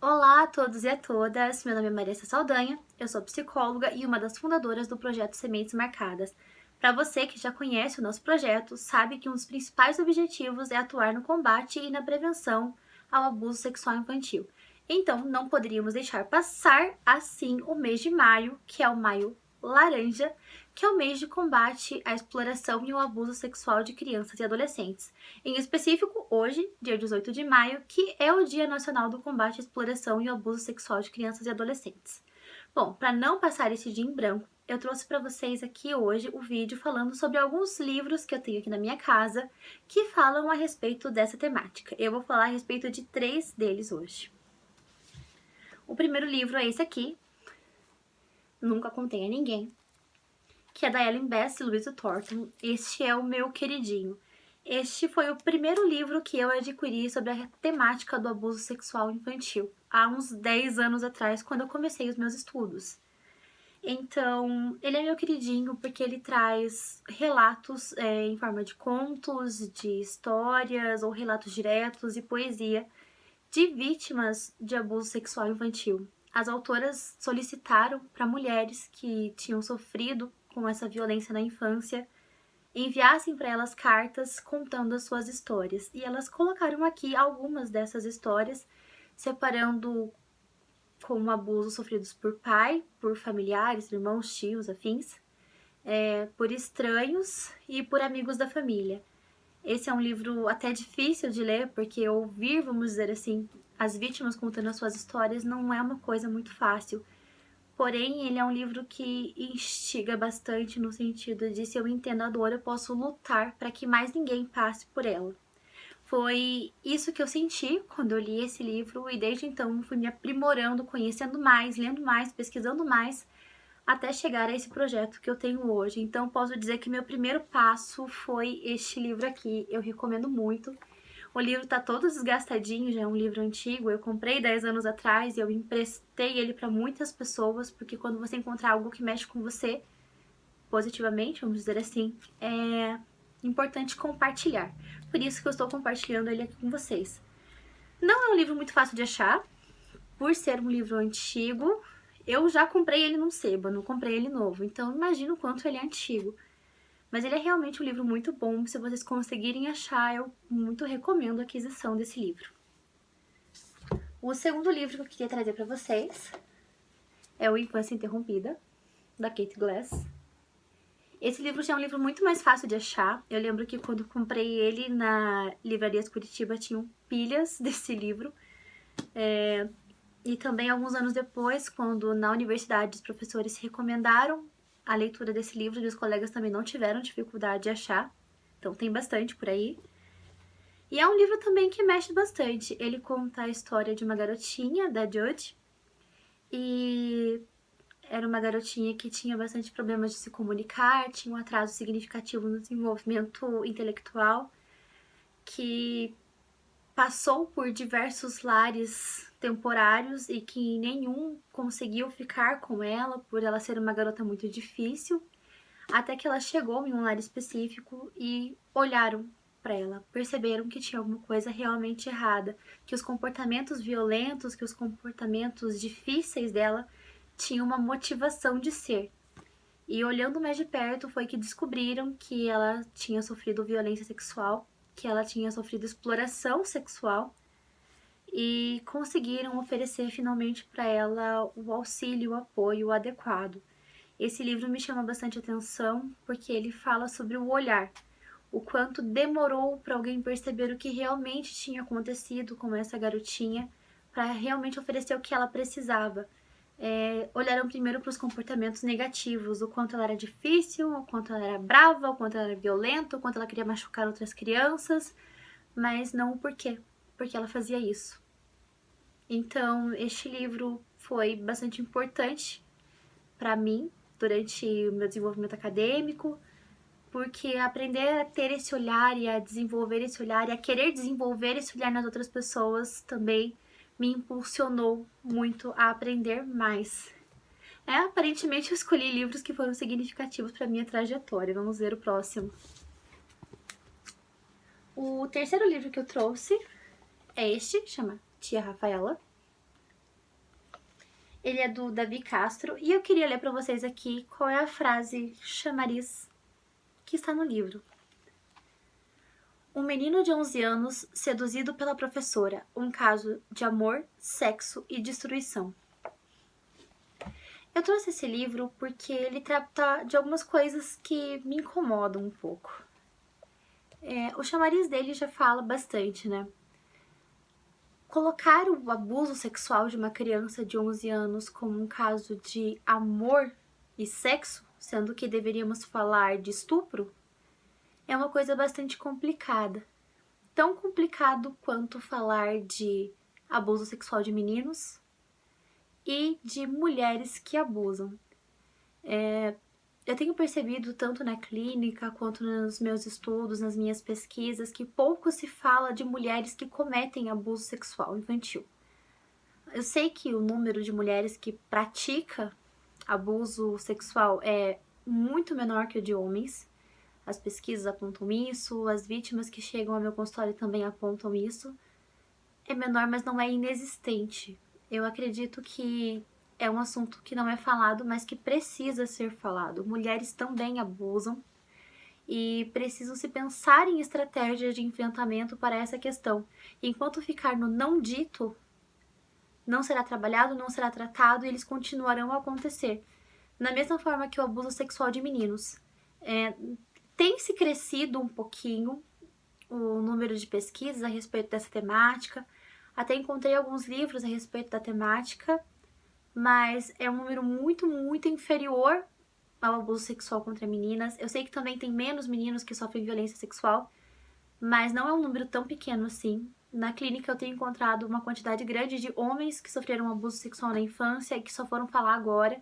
Olá a todos e a todas, meu nome é Marissa Saldanha, eu sou psicóloga e uma das fundadoras do projeto Sementes Marcadas. Para você que já conhece o nosso projeto, sabe que um dos principais objetivos é atuar no combate e na prevenção ao abuso sexual infantil. Então, não poderíamos deixar passar assim o mês de maio, que é o Maio Laranja, que é o mês de combate à exploração e ao abuso sexual de crianças e adolescentes. Em específico, hoje, dia 18 de maio, que é o Dia Nacional do Combate à Exploração e ao Abuso Sexual de Crianças e Adolescentes. Bom, para não passar esse dia em branco, eu trouxe para vocês aqui hoje o vídeo falando sobre alguns livros que eu tenho aqui na minha casa que falam a respeito dessa temática. Eu vou falar a respeito de 3 deles hoje. O primeiro livro é esse aqui, Nunca Contei a Ninguém, que é da Ellen Bass e Louise Thornton. Este é o meu queridinho. Este foi o primeiro livro que eu adquiri sobre a temática do abuso sexual infantil, há uns 10 anos atrás, quando eu comecei os meus estudos. Então, ele é meu queridinho porque ele traz relatos em forma de contos, de histórias ou relatos diretos e poesia de vítimas de abuso sexual infantil. As autoras solicitaram para mulheres que tinham sofrido com essa violência na infância enviassem para elas cartas contando as suas histórias. E elas colocaram aqui algumas dessas histórias, separando como abusos sofridos por pai, por familiares, irmãos, tios, afins, por estranhos e por amigos da família. Esse é um livro até difícil de ler, porque ouvir, vamos dizer assim, as vítimas contando as suas histórias não é uma coisa muito fácil. Porém, ele é um livro que instiga bastante no sentido de, se eu entendo a dor, eu posso lutar para que mais ninguém passe por ela. Foi isso que eu senti quando eu li esse livro e desde então fui me aprimorando, conhecendo mais, lendo mais, pesquisando mais, até chegar a esse projeto que eu tenho hoje. Então, posso dizer que meu primeiro passo foi este livro aqui. Eu recomendo muito. O livro tá todo desgastadinho, já é um livro antigo. Eu comprei 10 anos atrás e eu emprestei ele para muitas pessoas, porque quando você encontrar algo que mexe com você positivamente, vamos dizer assim, é importante compartilhar. Por isso que eu estou compartilhando ele aqui com vocês. Não é um livro muito fácil de achar, por ser um livro antigo. Eu já comprei ele num sebo, não comprei ele novo, então imagino o quanto ele é antigo. Mas ele é realmente um livro muito bom, se vocês conseguirem achar, eu muito recomendo a aquisição desse livro. O segundo livro que eu queria trazer para vocês é o Infância Interrompida, da Kate Glass. Esse livro já é um livro muito mais fácil de achar. Eu lembro que quando comprei ele na Livrarias Curitiba tinham pilhas desse livro. E também alguns anos depois, quando na universidade os professores recomendaram a leitura desse livro, e os colegas também não tiveram dificuldade de achar. Então tem bastante por aí. E é um livro também que mexe bastante. Ele conta a história de uma garotinha, da Judge, e era uma garotinha que tinha bastante problemas de se comunicar, tinha um atraso significativo no desenvolvimento intelectual, que passou por diversos lares temporários e que nenhum conseguiu ficar com ela, por ela ser uma garota muito difícil, até que ela chegou em um lar específico e olharam para ela, perceberam que tinha alguma coisa realmente errada, que os comportamentos violentos, que os comportamentos difíceis dela tinham uma motivação de ser. E olhando mais de perto foi que descobriram que ela tinha sofrido violência sexual, que ela tinha sofrido exploração sexual, e conseguiram oferecer finalmente para ela o auxílio, o apoio adequado. Esse livro me chama bastante atenção porque ele fala sobre o olhar, o quanto demorou para alguém perceber o que realmente tinha acontecido com essa garotinha, para realmente oferecer o que ela precisava. Olharam primeiro para os comportamentos negativos, o quanto ela era difícil, o quanto ela era brava, o quanto ela era violenta, o quanto ela queria machucar outras crianças, mas não o porquê, porque ela fazia isso. Então, este livro foi bastante importante para mim durante o meu desenvolvimento acadêmico, porque aprender a ter esse olhar e a desenvolver esse olhar e a querer desenvolver esse olhar nas outras pessoas também me impulsionou muito a aprender mais. Aparentemente eu escolhi livros que foram significativos para minha trajetória. Vamos ver o próximo. O terceiro livro que eu trouxe é este, chama Tia Rafaela. Ele é do Davi Castro e eu queria ler para vocês aqui qual é a frase chamariz que está no livro. Um menino de 11 anos seduzido pela professora. Um caso de amor, sexo e destruição. Eu trouxe esse livro porque ele trata de algumas coisas que me incomodam um pouco. O chamariz dele já fala bastante, né? Colocar o abuso sexual de uma criança de 11 anos como um caso de amor e sexo, sendo que deveríamos falar de estupro, é uma coisa bastante complicada. Tão complicado quanto falar de abuso sexual de meninos e de mulheres que abusam. Eu tenho percebido tanto na clínica quanto nos meus estudos, nas minhas pesquisas, que pouco se fala de mulheres que cometem abuso sexual infantil. Eu sei que o número de mulheres que pratica abuso sexual é muito menor que o de homens. As pesquisas apontam isso, as vítimas que chegam ao meu consultório também apontam isso. É menor, mas não é inexistente. Eu acredito que é um assunto que não é falado, mas que precisa ser falado. Mulheres também abusam e precisam se pensar em estratégias de enfrentamento para essa questão. Enquanto ficar no não dito, não será trabalhado, não será tratado e eles continuarão a acontecer. Da mesma forma que o abuso sexual de meninos. Tem se crescido um pouquinho o número de pesquisas a respeito dessa temática. Até encontrei alguns livros a respeito da temática, mas é um número muito, muito inferior ao abuso sexual contra meninas. Eu sei que também tem menos meninos que sofrem violência sexual, mas não é um número tão pequeno assim. Na clínica eu tenho encontrado uma quantidade grande de homens que sofreram abuso sexual na infância e que só foram falar agora.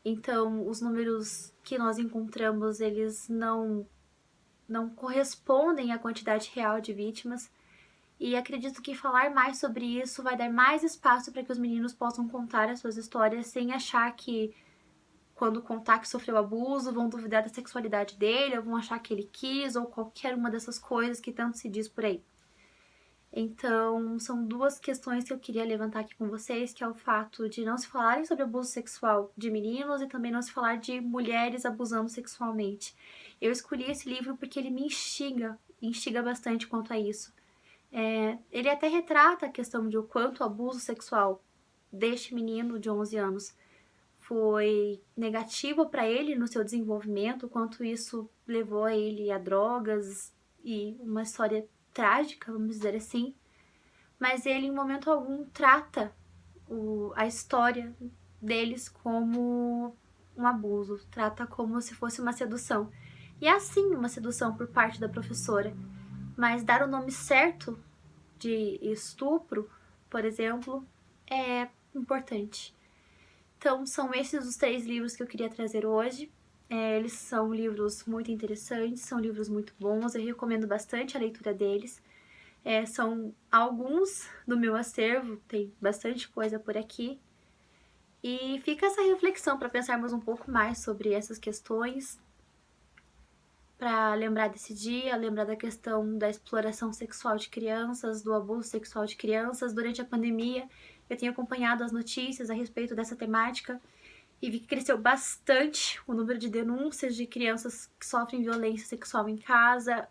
Então, os números que nós encontramos, eles não correspondem à quantidade real de vítimas. E acredito que falar mais sobre isso vai dar mais espaço para que os meninos possam contar as suas histórias sem achar que, quando contar que sofreu abuso, vão duvidar da sexualidade dele, ou vão achar que ele quis, ou qualquer uma dessas coisas que tanto se diz por aí. Então, são duas questões que eu queria levantar aqui com vocês, que é o fato de não se falarem sobre abuso sexual de meninos e também não se falar de mulheres abusando sexualmente. Eu escolhi esse livro porque ele me instiga bastante quanto a isso. Ele até retrata a questão de o quanto o abuso sexual deste menino de 11 anos foi negativo para ele no seu desenvolvimento, quanto isso levou a ele a drogas e uma história trágica, vamos dizer assim. Mas ele, em momento algum, trata a história deles como um abuso, trata como se fosse uma sedução. E é sim uma sedução por parte da professora, mas dar o nome certo de estupro, por exemplo, é importante. Então, são esses os 3 livros que eu queria trazer hoje. Eles são livros muito interessantes, são livros muito bons, eu recomendo bastante a leitura deles. São alguns do meu acervo, tem bastante coisa por aqui. E fica essa reflexão para pensarmos um pouco mais sobre essas questões, para lembrar desse dia, lembrar da questão da exploração sexual de crianças, do abuso sexual de crianças. Durante a pandemia, eu tenho acompanhado as notícias a respeito dessa temática e vi que cresceu bastante o número de denúncias de crianças que sofrem violência sexual em casa.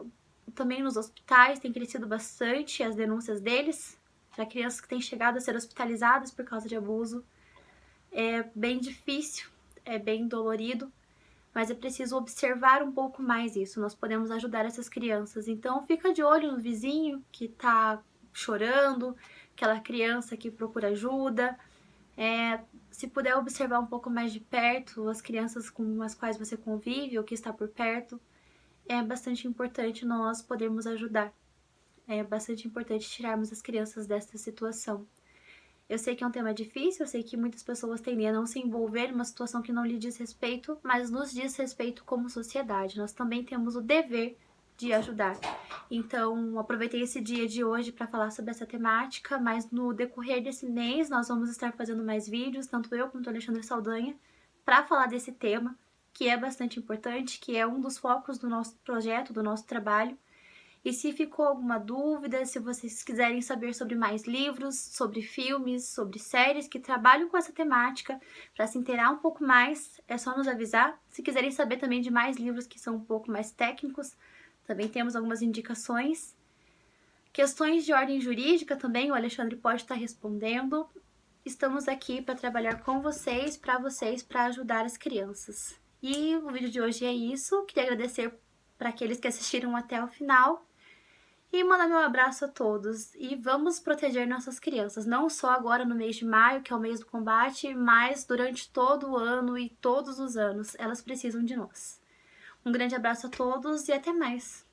Também nos hospitais tem crescido bastante as denúncias deles, para crianças que têm chegado a ser hospitalizadas por causa de abuso. É bem difícil, é bem dolorido, mas é preciso observar um pouco mais isso. Nós podemos ajudar essas crianças. Então, fica de olho no vizinho que tá chorando, aquela criança que procura ajuda. Se puder observar um pouco mais de perto as crianças com as quais você convive ou que está por perto, é bastante importante nós podermos ajudar. É bastante importante tirarmos as crianças dessa situação. Eu sei que é um tema difícil, eu sei que muitas pessoas tendem a não se envolver em uma situação que não lhe diz respeito, mas nos diz respeito como sociedade. Nós também temos o dever de ajudar. Então, aproveitei esse dia de hoje para falar sobre essa temática, mas no decorrer desse mês nós vamos estar fazendo mais vídeos, tanto eu quanto o Alexandre Saldanha, para falar desse tema, que é bastante importante, que é um dos focos do nosso projeto, do nosso trabalho. E se ficou alguma dúvida, se vocês quiserem saber sobre mais livros, sobre filmes, sobre séries que trabalham com essa temática, para se inteirar um pouco mais, é só nos avisar. Se quiserem saber também de mais livros que são um pouco mais técnicos, também temos algumas indicações. Questões de ordem jurídica também, o Alexandre pode estar respondendo. Estamos aqui para trabalhar com vocês, para ajudar as crianças. E o vídeo de hoje é isso. Queria agradecer para aqueles que assistiram até o final. E mandar meu abraço a todos. E vamos proteger nossas crianças, não só agora no mês de maio, que é o mês do combate, mas durante todo o ano e todos os anos. Elas precisam de nós. Um grande abraço a todos e até mais!